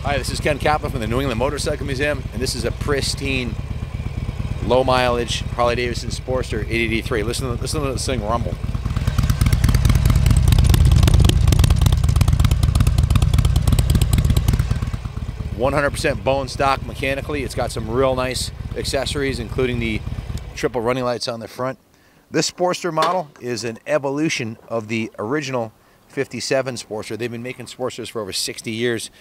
Hi, this is Ken Kaplan from the New England Motorcycle Museum, and this is a pristine, low mileage Harley Davidson Sportster 883. Listen to this thing rumble. "100% bone stock mechanically. It's got some real nice accessories, including the triple running lights on the front. This Sportster model is an evolution of the original 57 Sportster. They've been making Sportsters for over 60 years.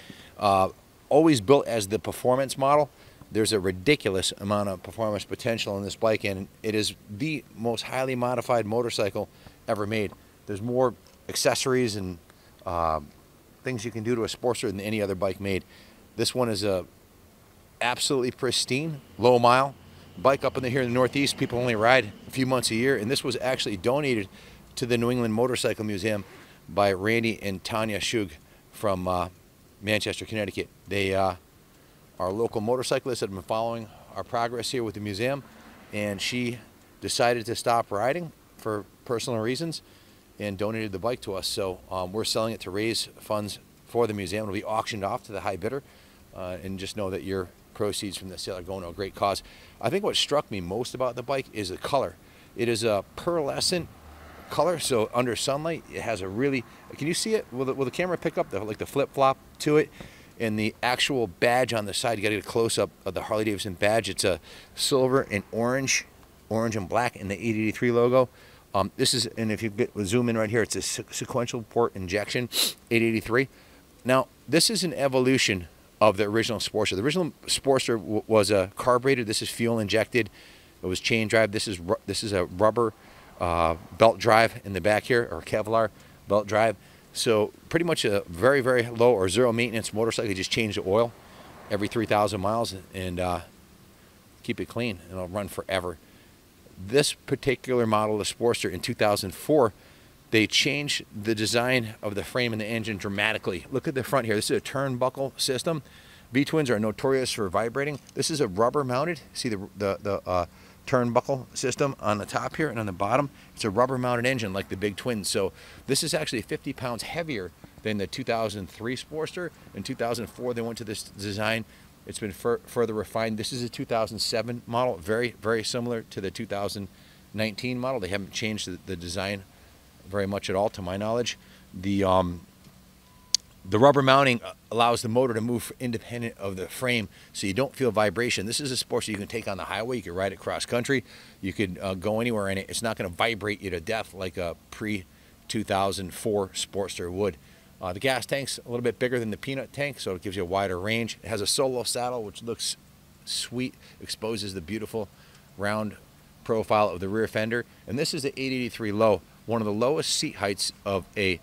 Always built as the performance model. There's a ridiculous amount of performance potential in this bike, and it is the most highly modified motorcycle ever made. There's more accessories and things you can do to a Sportster than any other bike made. This one is a absolutely pristine, low mile bike up in here in the Northeast. People only ride a few months a year, and this was actually donated to the New England Motorcycle Museum by Randy and Tanya Shug from Manchester, Connecticut. They are local motorcyclists that have been following our progress here with the museum, and she decided to stop riding for personal reasons and donated the bike to us. So we're selling it to raise funds for the museum. It'll be auctioned off to the high bidder, and just know that your proceeds from the sale are going to a great cause. I think what struck me most about the bike is the color. It is a pearlescent color, so under sunlight it has a really, can you see it? Will the camera pick up the flip-flop to it? And the actual badge on the side, you got to get a close-up of the Harley Davidson badge. It's a silver and orange and black in the 883 logo. This is, and if you zoom in right here, it's a sequential port injection 883. Now this is an evolution of the original Sportster. The original Sportster was a carbureted. This is fuel injected. It was chain drive. This is a rubber belt drive in the back here, or Kevlar belt drive. So pretty much a very, very low or zero maintenance motorcycle. You just change the oil every 3,000 miles and keep it clean, and it'll run forever. This particular model, the Sportster in 2004, they changed the design of the frame and the engine dramatically. Look at the front here. This is a turnbuckle system. V-twins are notorious for vibrating. This is a rubber mounted. See the turnbuckle system on the top here and on the bottom. It's a rubber mounted engine like the big twins. So this is actually 50 pounds heavier than the 2003 Sportster. In 2004 they went to this design. It's been further refined. This is a 2007 model, very, very similar to the 2019 model. They haven't changed the design very much at all, to my knowledge. The rubber mounting allows the motor to move independent of the frame, so you don't feel vibration. This is a Sportster you can take on the highway. You can ride it cross country. You could go anywhere in it. It's not going to vibrate you to death like a pre-2004 Sportster would. The gas tank's a little bit bigger than the peanut tank, so it gives you a wider range. It has a solo saddle, which looks sweet, exposes the beautiful round profile of the rear fender. And this is the 883 low, one of the lowest seat heights of a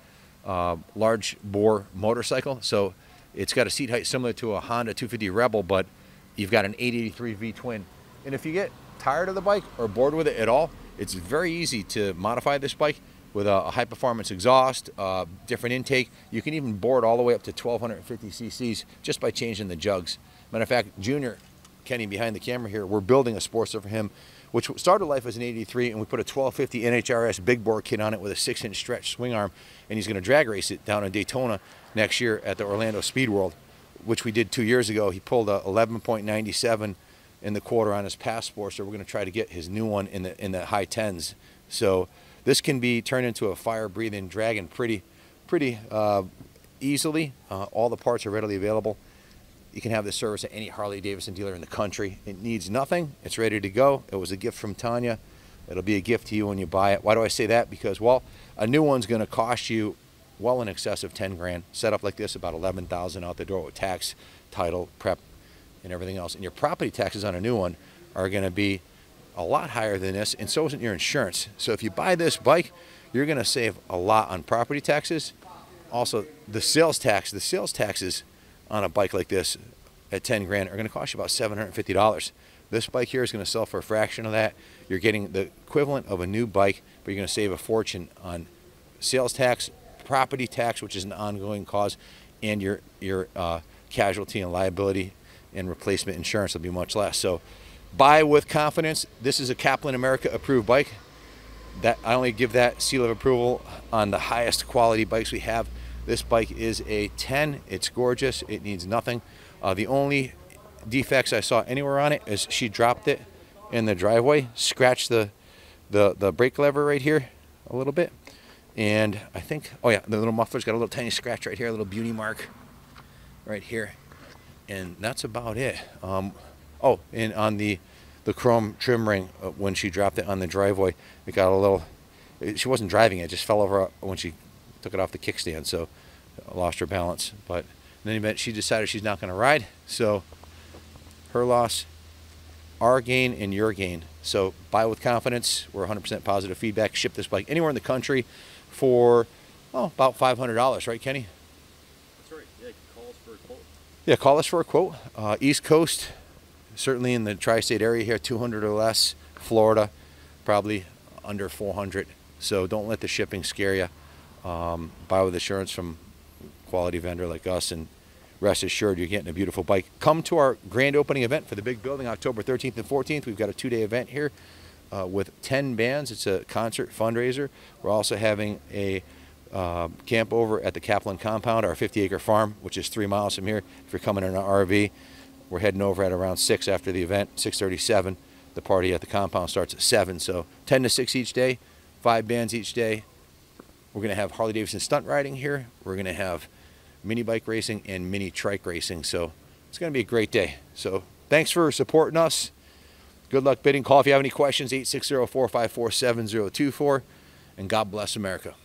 large bore motorcycle. So it's got a seat height similar to a Honda 250 Rebel, but you've got an 883 V-twin. And if you get tired of the bike or bored with it at all, it's very easy to modify this bike with a high performance exhaust, different intake. You can even bore it all the way up to 1250 cc's just by changing the jugs. Matter of fact, Junior Kenny behind the camera here, we're building a Sportster for him, which started life as an 83, and we put a 1250 NHRS big bore kit on it with a 6-inch stretch swing arm, and he's going to drag race it down in Daytona next year at the Orlando Speed World, which we did 2 years ago. He pulled a 11.97 in the quarter on his past Sportster. We're going to try to get his new one in the high 10s. So this can be turned into a fire-breathing dragon pretty easily. All the parts are readily available. You can have this service at any Harley Davidson dealer in the country. It needs nothing. It's ready to go. It was a gift from Tanya. It'll be a gift to you when you buy it. Why do I say that? Because, well, a new one's going to cost you well in excess of 10 grand. Set up like this, about 11,000 out the door with tax, title, prep, and everything else. And your property taxes on a new one are going to be a lot higher than this, and so isn't your insurance. So if you buy this bike, you're going to save a lot on property taxes. Also, the sales taxes on a bike like this at 10 grand are going to cost you about $750. This bike here is going to sell for a fraction of that. You're getting the equivalent of a new bike, but you're going to save a fortune on sales tax, property tax, which is an ongoing cost, and your casualty and liability and replacement insurance will be much less. So buy with confidence. This is a Kaplan America approved bike. That I only give that seal of approval on the highest quality bikes we have. This bike is a 10. It's gorgeous. It needs nothing. The only defects I saw anywhere on it is she dropped it in the driveway, scratched the brake lever right here a little bit, and I think, oh yeah, the little muffler's got a little tiny scratch right here, a little beauty mark right here, and that's about it. Oh, and on the chrome trim ring, when she dropped it on the driveway, it got a little, she wasn't driving it, just fell over when she took it off the kickstand, so lost her balance. But in any event, she decided she's not going to ride, so her loss, our gain, and your gain. So buy with confidence. We're 100% positive feedback. Ship this bike anywhere in the country for, oh, about $500, right, Kenny? That's right. Yeah, call us for a quote. Yeah, call us for a quote. East Coast, certainly in the tri-state area here, 200 or less. Florida, probably under 400. So don't let the shipping scare you. Buy with assurance from a quality vendor like us, and rest assured you're getting a beautiful bike. Come to our grand opening event for the big building, October 13th and 14th. We've got a 2-day event here with 10 bands. It's a concert fundraiser. We're also having a camp over at the Kaplan compound, our 50-acre farm, which is 3 miles from here. If you're coming in an RV, we're heading over at around 6 after the event, 6:37. The party at the compound starts at 7, so 10 to 6 each day, 5 bands each day. We're going to have Harley Davidson stunt riding here. We're going to have mini bike racing and mini trike racing, so it's going to be a great day. So thanks for supporting us. Good luck bidding. Call if you have any questions, 860-454-7024, and God bless America.